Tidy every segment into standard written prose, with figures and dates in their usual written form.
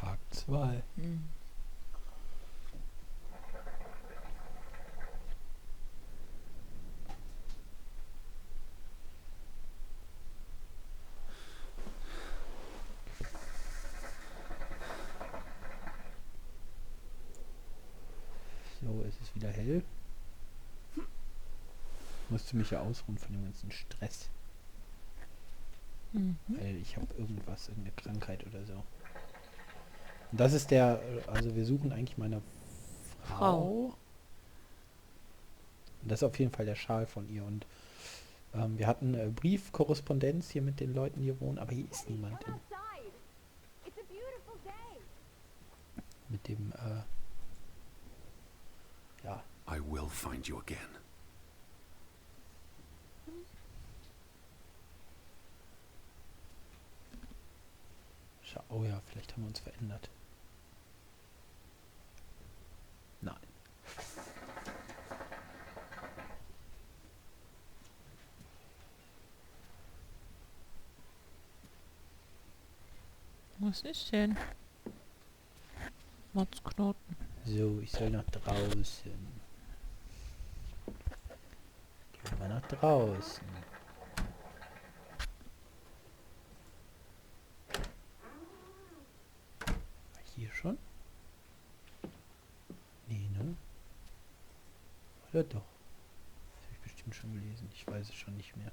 Tag 2. Hm. So, es ist wieder hell. Musste mich ja ausruhen von dem ganzen Stress. Mhm. Weil ich habe irgendeine Krankheit oder so. Und das ist also wir suchen eigentlich meine Frau. Und das ist auf jeden Fall der Schal von ihr. Und wir hatten Briefkorrespondenz hier mit den Leuten, die hier wohnen, aber hier ist niemand. Mit dem, ja. I will find you again. Oh ja, vielleicht haben wir uns verändert. Nein. Was ist denn? Motzknoten. So, ich soll nach draußen. Gehen wir nach draußen. War ich hier schon? Nee, ne? Oder doch? Das habe ich bestimmt schon gelesen. Ich weiß es schon nicht mehr.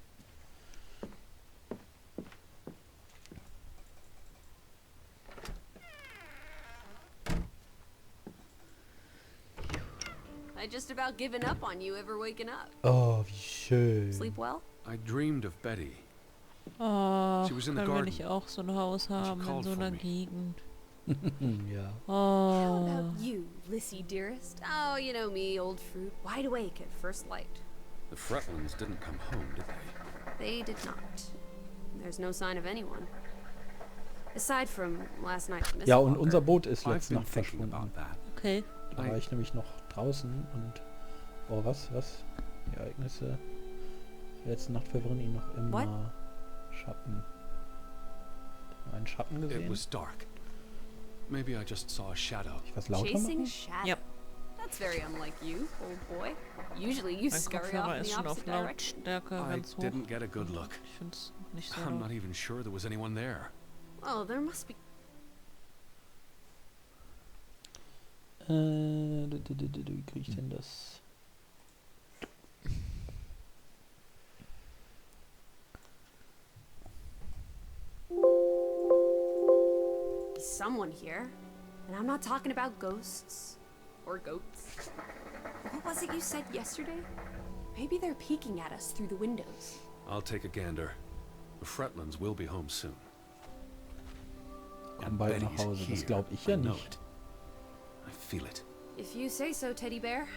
I just about given up on you ever waking up. Oh, wie schön. Sleep well? I dreamed of Betty. Oh, She was in the können wir garden. nicht auch so ein Haus haben in called so for einer me. Gegend? Ja. How Oh. about you, Lissy dearest? Oh, you know me, old fruit, wide awake at first light. The Fretlands didn't come home, did they? They did not. There's no sign of anyone. Aside from last night's mist Ja, und walker. unser Boot ist I've letzte been Nacht thinking verschwunden. about that. Okay. Da war ich nämlich noch draußen und... Oh, was? Die Ereignisse der letzten Nacht verwirren ihn noch immer. What? Schatten. Einen Schatten It gesehen? was dark. Maybe I just saw a shadow. Ich was lauter Chasing machen? shadow. Yep. That's very unlike you, old boy. Usually you Mein scurry off Kopfhörer in ist the schon auf opposite direction. Lautstärke I ganz hoch. didn't get a good look. Ich find's nicht so I'm laut. not even sure there was anyone there. Oh, there must be. Wie krieg ich denn das? Someone here. And I'm not talking about ghosts. Or goats. What was it you said yesterday? Maybe they're peeking at us through the windows. I'll take a gander. The Fretlands will be home soon. Komm bald nach Hause, das glaube ich ja I know nicht. it. I feel it. If you say so, teddy bear.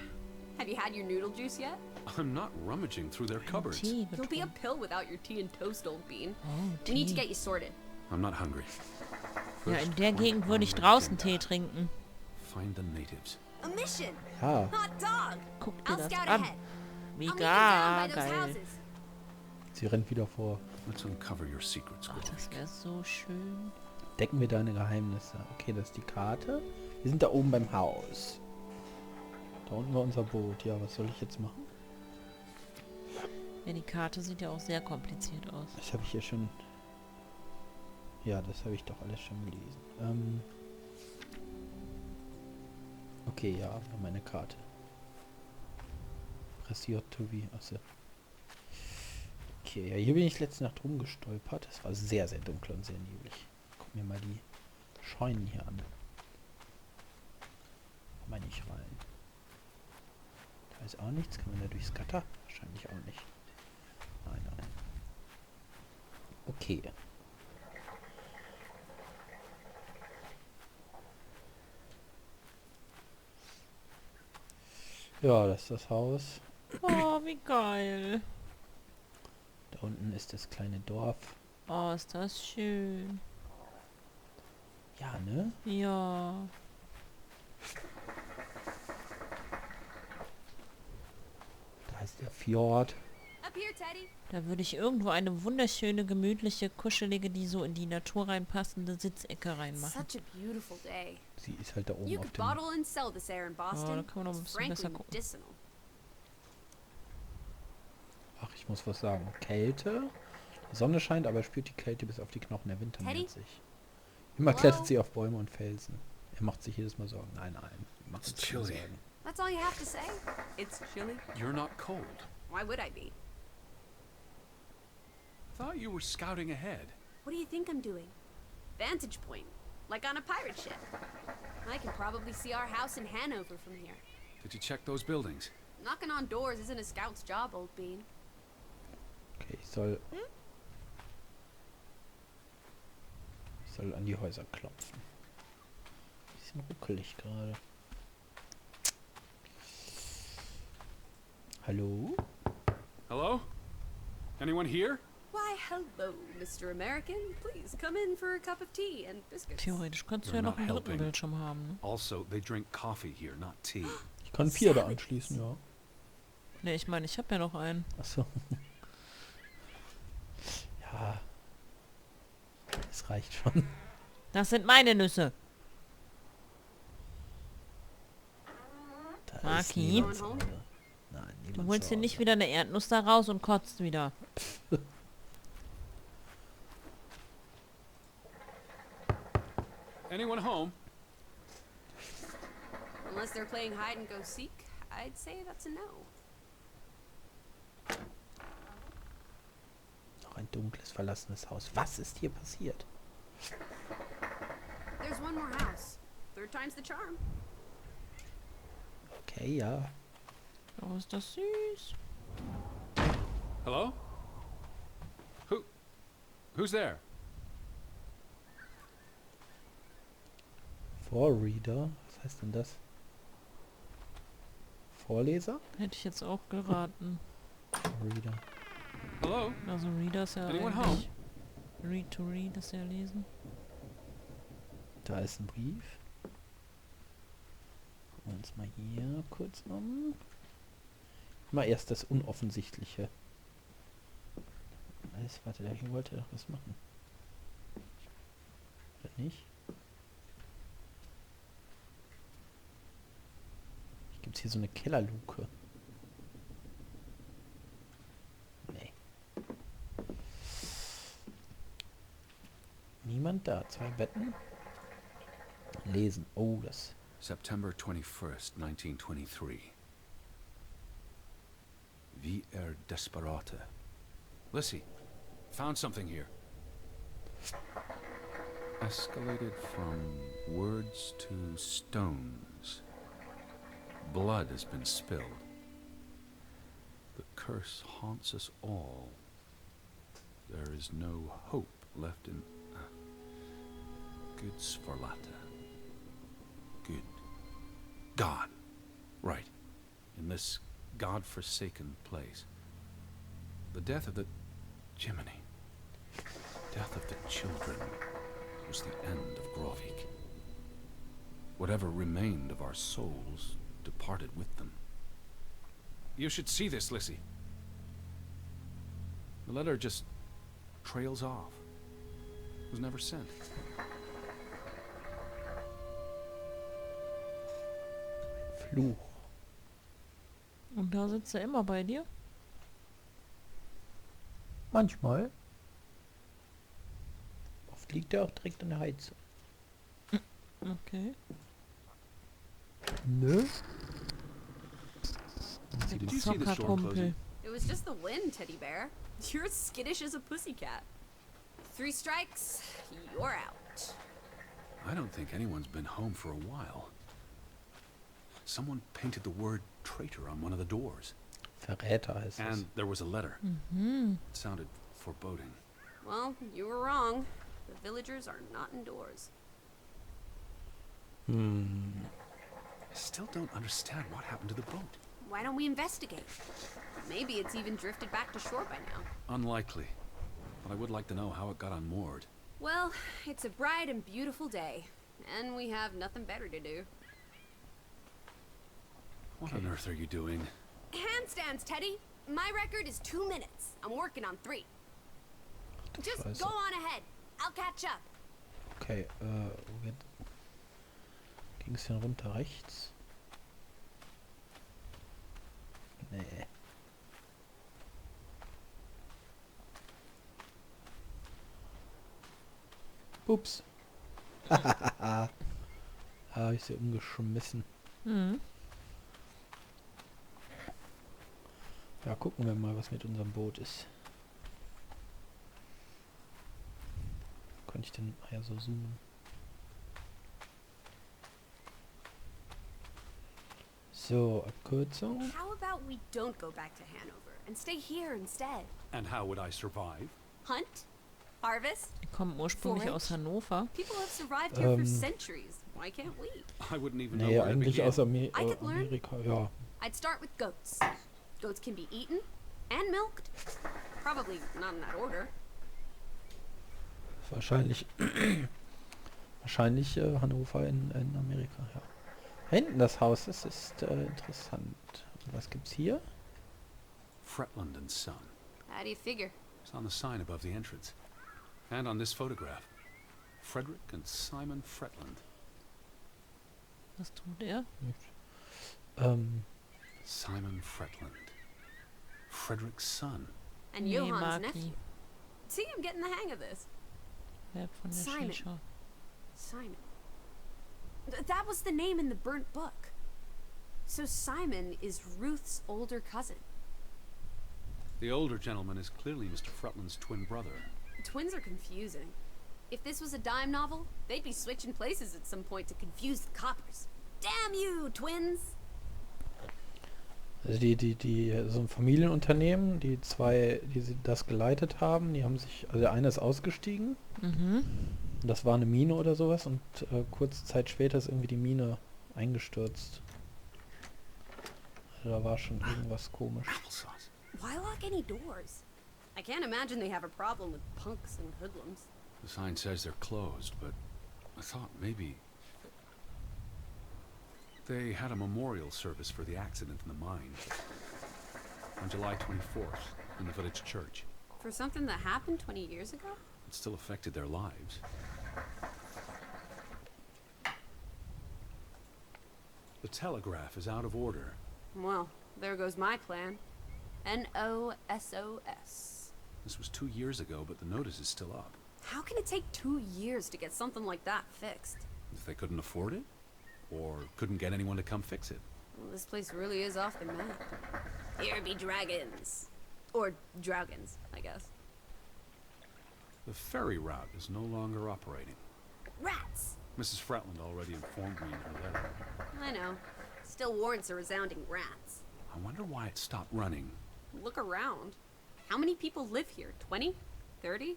Have you had your noodle juice yet? I'm not rummaging through their cupboards. Tee You'll be a getrunken. pill without your tea and toast, old bean. Oh, We need to Tee. get you sorted. I'm not hungry. Ja, First, in der point Gegend würde on ich my draußen agenda. Tee trinken. Find the natives. A mission! Ja, Hot dog! Guck dir I'll das scout an. ahead. I'll meet you down Mega by those geil. houses. sie rennt wieder vor. Let's uncover your secrets, Ach, Squirrel. das wäre so schön. Decken wir deine Geheimnisse. Okay, das ist die Karte. Wir sind da oben beim Haus. Da unten war unser Boot. Ja, was soll ich jetzt machen? Ja, die Karte sieht ja auch sehr kompliziert aus. Das habe ich ja schon... Ja, das habe ich doch alles schon gelesen. Okay, ja, wir haben eine Karte. Pressiert to be. Achso. Okay, ja, hier bin ich letzte Nacht rumgestolpert. Es war sehr, sehr dunkel und sehr neblig. Guck mir mal die Scheunen hier an. Komm mal nicht rein. Da ist auch nichts. Kann man da durchs Gatter? Wahrscheinlich auch nicht. Nein, nein. Okay. Ja, das ist das Haus. Oh, wie geil. Da unten ist das kleine Dorf. Oh, ist das schön. Ja, ne? Ja. Da ist der Fjord. Up here, Teddy. Da würde ich irgendwo eine wunderschöne, gemütliche, kuschelige, die so in die Natur reinpassende Sitzecke reinmachen. Such a beautiful day. Sie ist halt da oben You auf could dem... bottle and sell this air in da Boston. kann man noch ein It's bisschen besser frankly gucken. medicinal. Ach, ich muss was sagen. Kälte. Die Sonne scheint, aber er spürt die Kälte bis auf die Knochen. Der Winter Teddy? nähert sich. Immer Hello? klettert sie auf Bäume und Felsen. Er macht sich jedes Mal Sorgen. Nein, macht It's sich keine chilly. Sorgen. That's all you have to say? It's chilly? You're not cold. Why would I be? Thought you were scouting ahead. What do you think I'm doing? Vantage point. Like on a pirate ship. I can probably see our house in Hanover from here. Did you check those buildings? Knocking on doors isn't a scout's job, old bean. Okay, ich soll an die Häuser klopfen. Bisschen ruckelig gerade. Hallo? Hello? Anyone here? Why, hello, Mr. American. Please come in for a cup of tea and biscuits. Theoretisch könntest du You're ja noch not einen dritten helping. Bildschirm haben, ne? Also, they drink coffee here, not tea. Ich kann 4 da anschließen, ja. Ne, ich meine, ich habe ja noch einen. Achso. Ja. Das reicht schon. Das sind meine Nüsse. Da ist Maki? niemand zu Hause. Nein, Du niemand holst zu dir Hause. nicht wieder eine Erdnuss da raus und kotzt wieder. Anyone home? Unless they're playing hide and go seek, I'd say that's a no. Noch ein dunkles, verlassenes Haus. Was ist hier passiert? There's one more house. Third time's the charm. Okay, ja. Oh, ist das süß. Hello? Who's there? Vorreader? Was heißt denn das? Vorleser? Hätte ich jetzt auch geraten. Reader. Hello? Also Reader ist ja Anyone eigentlich... Read to read ist ja lesen. Da ist ein Brief. Gucken wir uns mal hier kurz an. Mal erst das Unoffensichtliche. Warte, der hier wollte doch was machen. Oder nicht? Gibt es hier so eine Kellerluke? Nee. Niemand da. 2 Betten. Lesen. Oh, das... September 21st, 1923. Wie desperate. Lissy, found something here. Escalated from words to stones. Blood has been spilled. The curse haunts us all. There is no hope left in... Good Sforlata. Good. God. Right. In this God-forsaken place. The death of the... Jiminy. Death of the children was the end of Grovik. Whatever remained of our souls departed with them. You should see this, Lissy. The letter just trails off. It was never sent. Fluch. Und da sitzt er immer bei dir? Manchmal. Oft liegt er auch direkt an der Heizung. Okay. Nö. Did you see the store Zockerkumpel. closing? It was just the wind, Teddy Bear. You're as skittish as a pussycat. 3 strikes, you're out. I don't think anyone's been home for a while. Someone painted the word traitor on one of the doors. Verräter heißt es. And there was a letter. Mhm. It sounded foreboding. Well, you were wrong. The villagers are not indoors. I still don't understand what happened to the boat. Why don't we investigate? Maybe it's even drifted back to shore by now. Unlikely. But I would like to know how it got unmoored. Well, it's a bright and beautiful day, and we have nothing better to do. What on earth are you doing? Handstands, Teddy! My record is 2 minutes. I'm working on 3. Du Just Scheiße. go on ahead. I'll catch up. Okay, wo ging es denn runter? Rechts? Nee. Ups. Habe ich sie umgeschmissen. Mhm. Ja, gucken wir mal, was mit unserem Boot ist. Könnte ich denn ja so zoomen? So, Abkürzung. How about we don't go back to Hanover and stay here instead? And how would I survive? Hunt? Harvest? Die kommen ursprünglich aus Hannover. People have survived here for centuries. Why can't we? I wouldn't even know Nee, where to eigentlich begin. aus I could learn. Amerika, ja. I'd start with goats. Goats can be eaten and milked. Probably not in that order. Wahrscheinlich, wahrscheinlich Hannover in Amerika, ja. Da hinten das Haus, das ist interessant. Was gibt's hier? Fretland and Son. How do you figure? It's on the sign above the entrance. And on this photograph. Frederick and Simon Fretland. Was tut er? Simon Fretland. Frederick's son. And Nee, Johann's mag nephew. nie. See, I'm getting the hang of this. Wer von der Simon. Shisha? Simon. That was the name in the burnt book. So Simon is Ruth's older cousin. The older gentleman is clearly Mr. Fretland's twin brother. Twins are confusing. If this was a dime novel, they'd be switching places at some point to confuse the coppers. Damn you, twins! Also so ein Familienunternehmen, die zwei, das geleitet haben, die haben sich, also der eine ist ausgestiegen, Mhm. das war eine Mine oder sowas und kurze Zeit später ist irgendwie die Mine eingestürzt. Also da war schon irgendwas komisch. Applesauce. Why lock any doors? I can't imagine they have a problem with punks and hoodlums. The sign says they're closed, but I thought maybe they had a memorial service for the accident in the mine on July 24th in the village church. For something that happened 20 years ago? It still affected their lives. The telegraph is out of order. Well, there goes my plan. NOSOS. This was 2 years ago, but the notice is still up. How can it take 2 years to get something like that fixed? If they couldn't afford it? Or couldn't get anyone to come fix it? Well, this place really is off the map. Here be dragons. Or Draugans, I guess. The ferry route is no longer operating. Rats! Mrs. Fretland already informed me in her letter. I know. Still warrants a resounding rats. I wonder why it stopped running. Look around. How many people live here? 20? 30?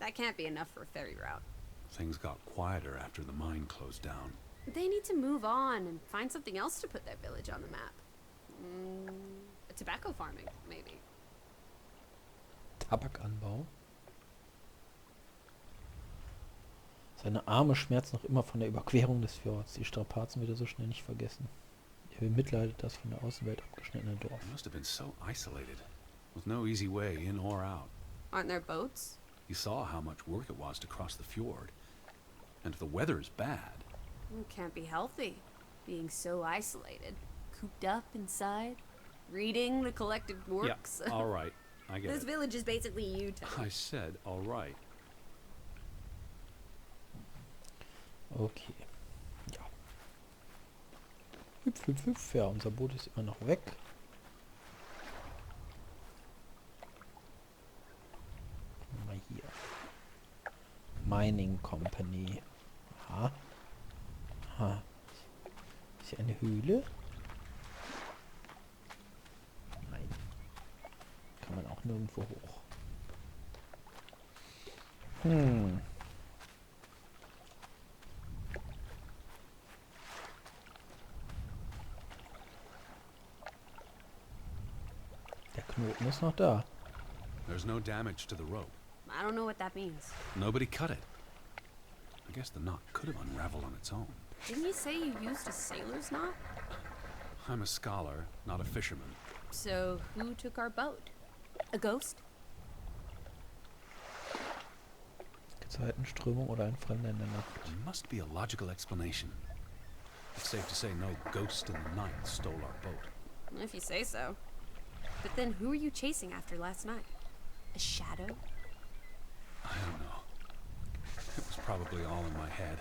That can't be enough for a ferry route. Things got quieter after the mine closed down. They need to move on and find something else to put their village on the map. Tobacco farming, maybe. Tabakanbau. Seine Arme schmerzen noch immer von der Überquerung des Fjords. Die Strapazen wird er so schnell nicht vergessen. Er bemitleidet das von der Außenwelt abgeschnittene Dorf. It must have been so isolated, with no easy way in or out. Aren't there boats? You saw how much work it was to cross the fjord. And if the weather's bad, It can't be healthy. Being so isolated. Cooped up inside. Reading the collected works. yeah, all right, I get This it. village is basically Utah. I said all right. Okay. Ja. Hüpf, hüpf, hüpf. Ja, unser Boot ist immer noch weg. Mal hier. Mining Company. Aha. Aha. Ist hier eine Höhle? Nein. Kann man auch nirgendwo hoch. Der Knoten ist noch da. There's no damage to the rope. I don't know what that means. Nobody cut it. I guess the knot could have unraveled on its own. Didn't you say you used a sailor's knot? I'm a scholar, not a fisherman. So, who took our boat? A ghost? Gezeitenströmung oder ein Fremder in der Nacht. There must be a logical explanation. It's safe to say no ghost in the night stole our boat. If you say so. But then who were you chasing after last night? A shadow? I don't know. It was probably all in my head.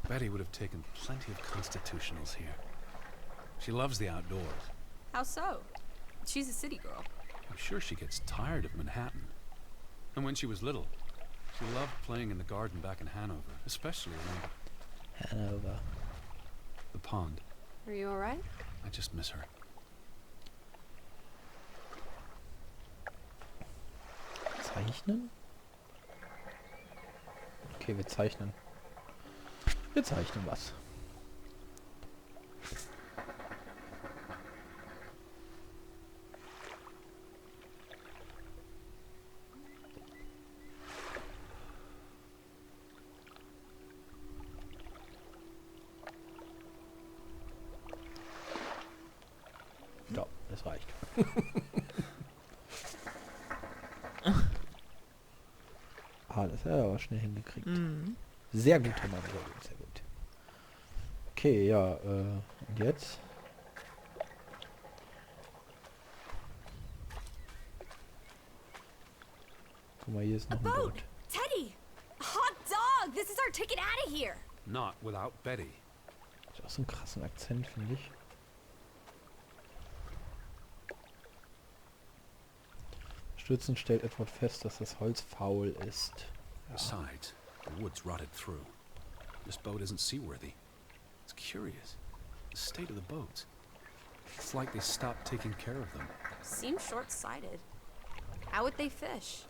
Betty would have taken plenty of constitutionals here. She loves the outdoors. How so? She's a city girl. I'm sure she gets tired of Manhattan. And when she was little, she loved playing in the garden back in Hanover, especially around Hanover. the pond. Are you alright? I just miss her. Zeichnen? Okay, wir zeichnen. Wir zeichnen was. Ja, das reicht. Ah, das hat er aber schnell hingekriegt. Sehr gut, Herr Mann, sehr gut, sehr gut. Okay, ja, und jetzt? Guck mal, hier ist noch ein Boot. Teddy! Hot dog! This is our ticket out of here! Not without Betty. Hat auch so einen krassen Akzent, finde ich. Stützend stellt Edward fest, dass das Holz faul ist. Ja. Besides, the wood's rotted through. This boat isn't seaworthy. It's curious. The state of the boats. It's like they stopped taking care of them. Seems short-sighted. How would they fish?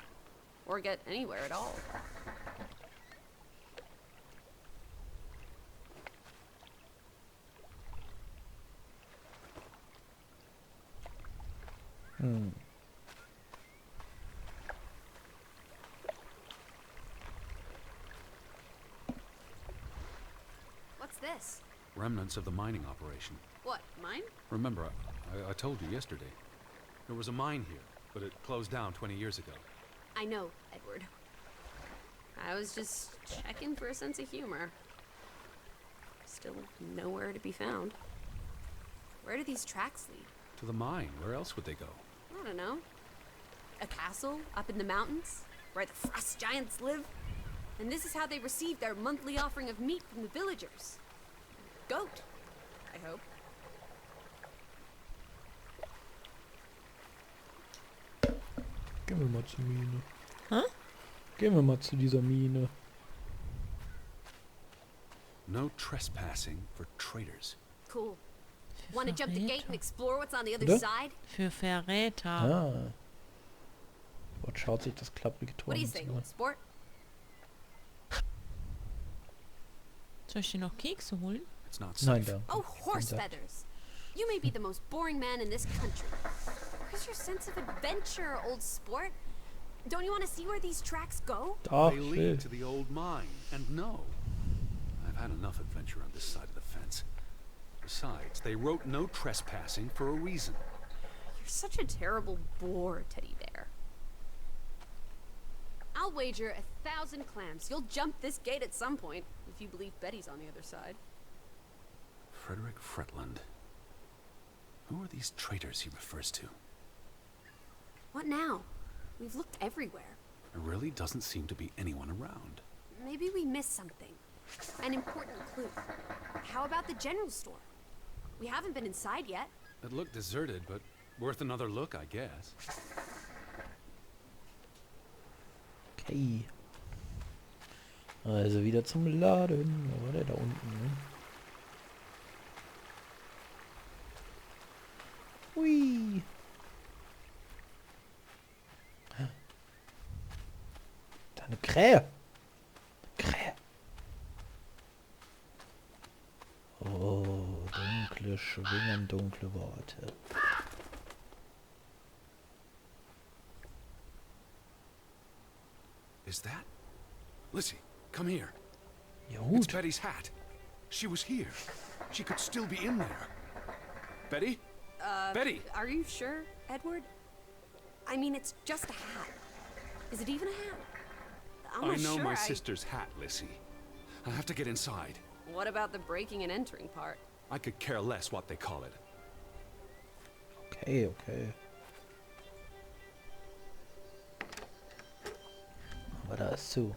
Or get anywhere at all? What's this? Remnants of the mining operation. What, mine? Remember, I told you yesterday. There was a mine here, but it closed down 20 years ago. I know, Edward. I was just checking for a sense of humor. Still nowhere to be found. Where do these tracks lead? To the mine. Where else would they go? I don't know. A castle up in the mountains, where the frost giants live? And this is how they receive their monthly offering of meat from the villagers. Goat, I hope. Gehen wir mal zur Mine. Hä? Gehen wir mal zu dieser Mine. No trespassing for traitors. Cool. Für Want to jump the gate Verräter. and explore what's on the other Bitte? side? Für Verräter. Ah. Dort schaut sich das klapprige Tor What do you an. think, old sport? Soll ich dir noch Kekse holen? It's not Nein, safe. da. Oh, horse Exact. feathers. You may be the most boring man in this country. Where's your sense of adventure, old sport? Don't you want to see where these tracks go? Ach, They lead shit. to the old mine. And no, I've had enough adventure on this side of the fence. Besides, they wrote no trespassing for a reason. You're such a terrible bore, Teddy Bear. I'll wager 1,000 clams you'll jump this gate at some point, if you believe Betty's on the other side. Frederick Fretland. Who are these traitors he refers to? What now? We've looked everywhere. There really doesn't seem to be anyone around. Maybe we missed something. An important clue. How about the general store? We haven't been inside yet. It looked deserted, but worth another look, I guess. Okay. Also wieder zum Laden. Da war der da unten, ne? Hui. Da eine Krähe. Krähe. Oh, dunkle Schwingen, dunkle Worte. Is that? Lizzie, come here. Ja, It's gut. Betty's hat. She was here. She could still be in there. Betty? Betty! Are you sure, Edward? I mean, it's just a hat. Is it even a hat? I'm I not know sure my sister's hat, Lissy. I have to get inside. What about the breaking and entering part? I could care less what they call it. Okay, okay. Aber da ist zu.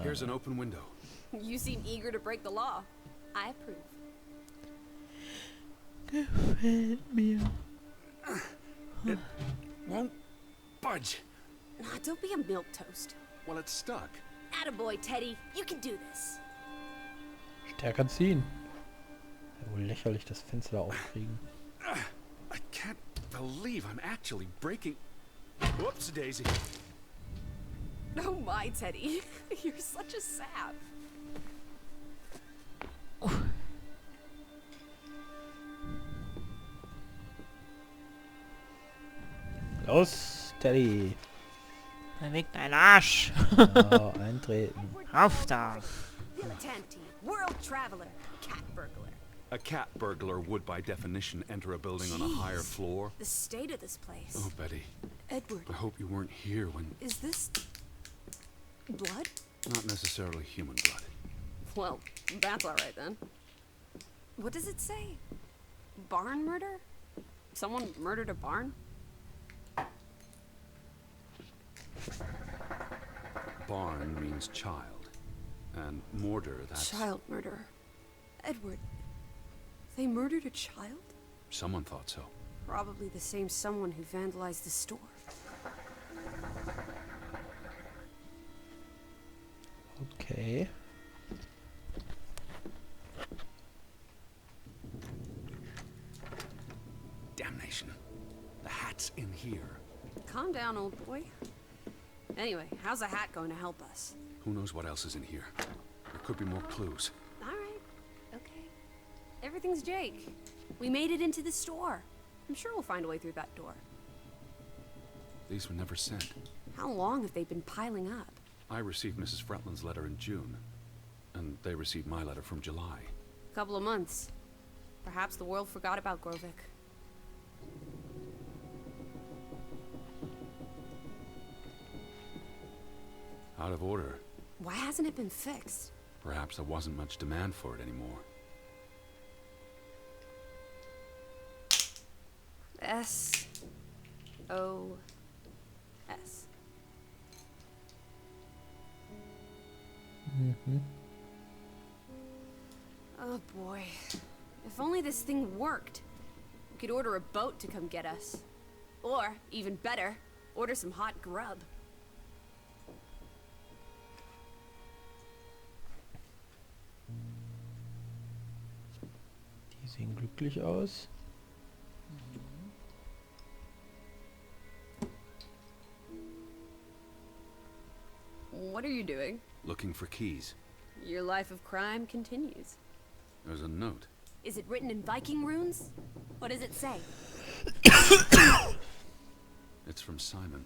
Here's an open window. You seem eager to break the law. I approve. Gefällt mir. It won't budge. Nah, don't be a milquetoast. Well, it's stuck. Attaboy, Teddy. You can do this. Stärker ziehen. Ja, wohl lächerlich das Fenster da aufkriegen. I can't believe I'm actually breaking... Whoops, Daisy. Oh my, Teddy. You're such a sap. Los, Teddy. Beweg deinen Arsch. Genau, eintreten. Auf da. Dilettanti, world traveler, cat burglar. A cat burglar would, by definition, enter a building on a higher Jeez. floor. The state of this place. Oh, Betty, Edward, I hope you weren't here when... is this blood? Not necessarily human blood. Well, that's all right then. What does it say? Barn murder? Someone murdered a barn? Barn means child, and mortar, that's... Child murder. Edward, they murdered a child? Someone thought so. Probably the same someone who vandalized the store. Okay. Damnation. The hat's in here. Calm down, old boy. Anyway, how's a hat going to help us? Who knows what else is in here? There could be more clues. All right. Okay. Everything's Jake. We made it into the store. I'm sure we'll find a way through that door. These were never sent. How long have they been piling up? I received Mrs. Fretland's letter in June, and they received my letter from July. A couple of months. Perhaps the world forgot about Grovik. Out of order. Why hasn't it been fixed? Perhaps there wasn't much demand for it anymore. S-O-S. Oh boy. If only this thing worked. We could order a boat to come get us. Or, even better, order some hot grub. Die sehen glücklich aus. What are you doing? Looking for keys. Your life of crime continues. There's a note. Is it written in Viking runes? What does it say? It's from Simon.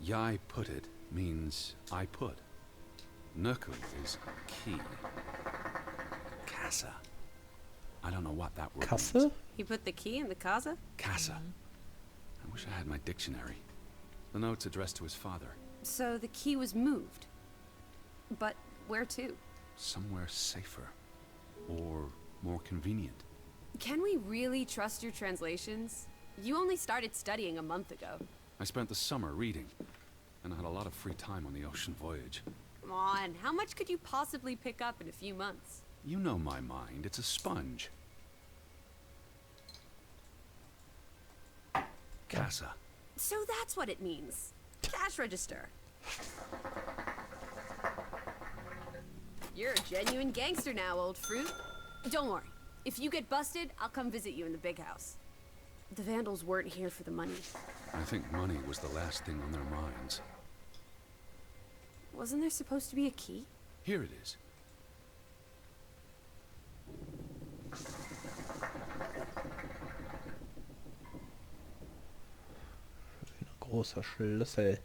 Yai put it means I put. Nuku is key. Casa. I don't know what that word means. Kasse? He put the key in the casa? Casa. I wish I had my dictionary. The note's addressed to his father. So the key was moved. But where to? Somewhere safer. Or more convenient. Can we really trust your translations? You only started studying a month ago. I spent the summer reading, and I had a lot of free time on the ocean voyage. Come on, how much could you possibly pick up in a few months? You know my mind, it's a sponge. Casa. So that's what it means. Cash register. You're a genuine gangster now, old fruit. Don't worry. If you get busted, I'll come visit you in the big house. The Vandals weren't here for the money. I think money was the last thing on their minds. Wasn't there supposed to be a key? Here it is. Ein großer Schlüssel.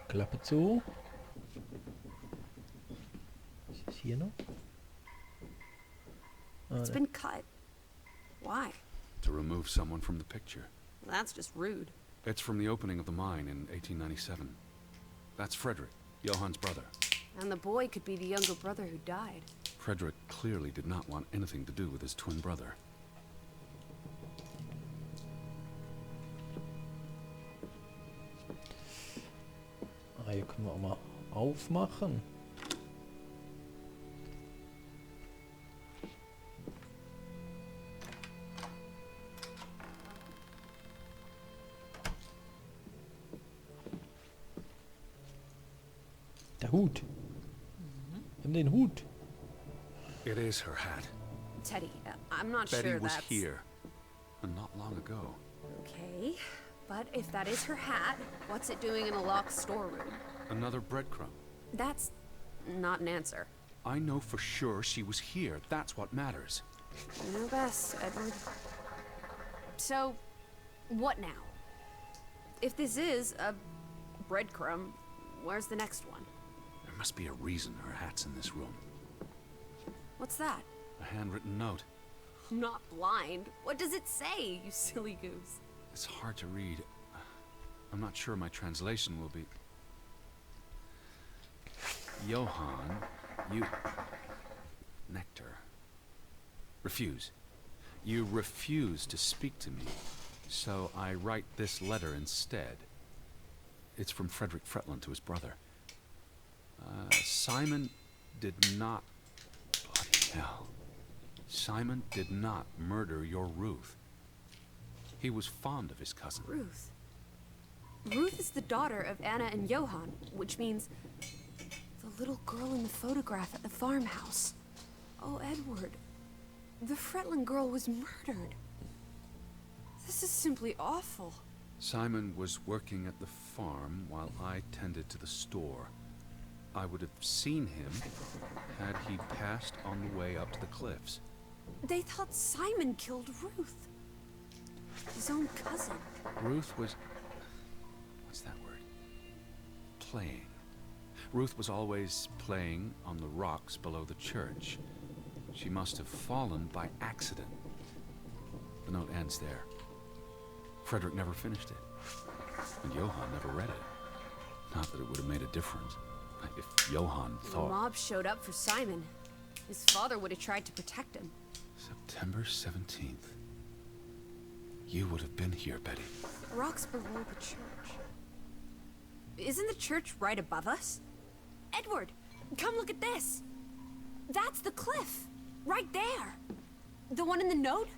Klappe zu. Was ist hier noch? It's da. been cut. Why? To remove someone from the picture. That's just rude. It's from the opening of the mine in 1897. That's Frederick, Johann's brother. And the boy could be the younger brother who died. Frederick clearly did not want anything to do with his twin brother. Ah, hier können wir auch mal aufmachen. Der Hut. Und den Hut. It is her hat. Teddy, I'm not Betty sure was that's... here, and not long ago. Okay, but if that is her hat, what's it doing in a locked storeroom? Another breadcrumb. That's not an answer. I know for sure she was here. That's what matters. You know best, Edward. So, what now? If this is a breadcrumb, where's the next one? There must be a reason her hat's in this room. What's that? A handwritten note. I'm not blind. What does it say, you silly goose? It's hard to read. I'm not sure my translation will be... Johann, you... Nectar. Refuse. You refuse to speak to me, so I write this letter instead. It's from Frederick Fretland to his brother. Simon did not... Bloody hell. Simon did not murder your Ruth. He was fond of his cousin. Ruth. Ruth is the daughter of Anna and Johann, which means the little girl in the photograph at the farmhouse. Oh, Edward. The Fretland girl was murdered. This is simply awful. Simon was working at the farm while I tended to the store. I would have seen him had he passed on the way up to the cliffs. They thought Simon killed Ruth. His own cousin. Ruth was... What's that word? Playing. Ruth was always playing on the rocks below the church. She must have fallen by accident. The note ends there. Frederick never finished it. And Johann never read it. Not that it would have made a difference. If Johann The thought... mob showed up for Simon. His father would have tried to protect him. September 17th. You would have been here, Betty. Rocks below the church. Isn't the church right above us? Edward, come look at this. That's the cliff. Right there. The one in the note?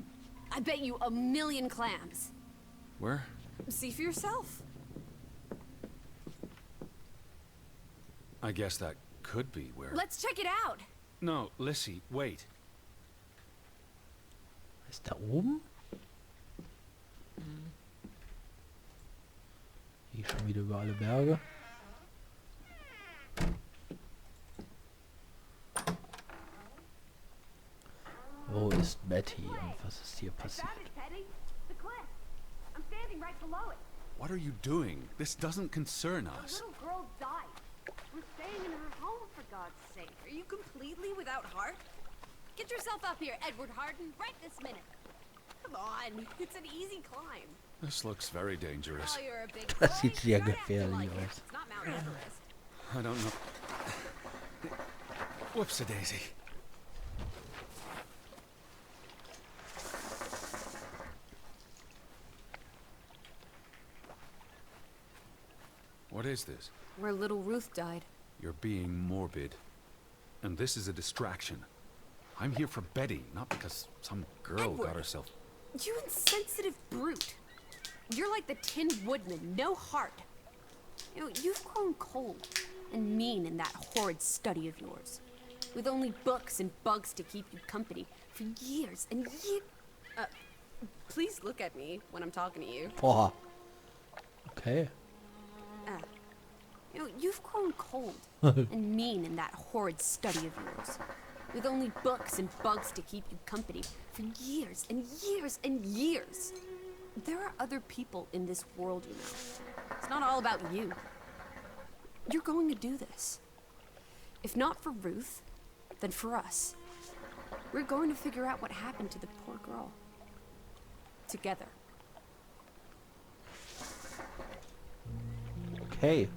I bet you 1,000,000 clams. Where? See for yourself. I guess that could be where... Let's check it out. No, Lissy, wait. Ist da oben? Hier schon wieder über alle Berge. Wo ist Betty und was ist hier passiert? Teddy. The cliff. I'm standing right below it. What are you doing? This doesn't concern The us. little girl died. We're staying in her home, for God's sake. Are you completely without heart? Get yourself up here, Edward Harden, right this minute. Come on, it's an easy climb. This looks very dangerous. Oh, you're a big Das boy. sieht sehr Try acting gefährlich like it. aus. It's not Mount Everest. I don't know. Whoops-a-daisy. What is this? Where little Ruth died. You're being morbid. And this is a distraction. I'm here for Betty, not because some girl Edward. got herself... You insensitive brute. You're like the Tin Woodman, no heart. You know, you've grown cold and mean in that horrid study of yours. With only books and bugs to keep you company for years and years. Please look at me when I'm talking to you. Boah. Okay. You know, you've grown cold and mean in that horrid study of yours, with only books and bugs to keep you company for years and years and years. There are other people in this world, you know. It's not all about you. You're going to do this. If not for Ruth, then for us. We're going to figure out what happened to the poor girl. Together. Okay.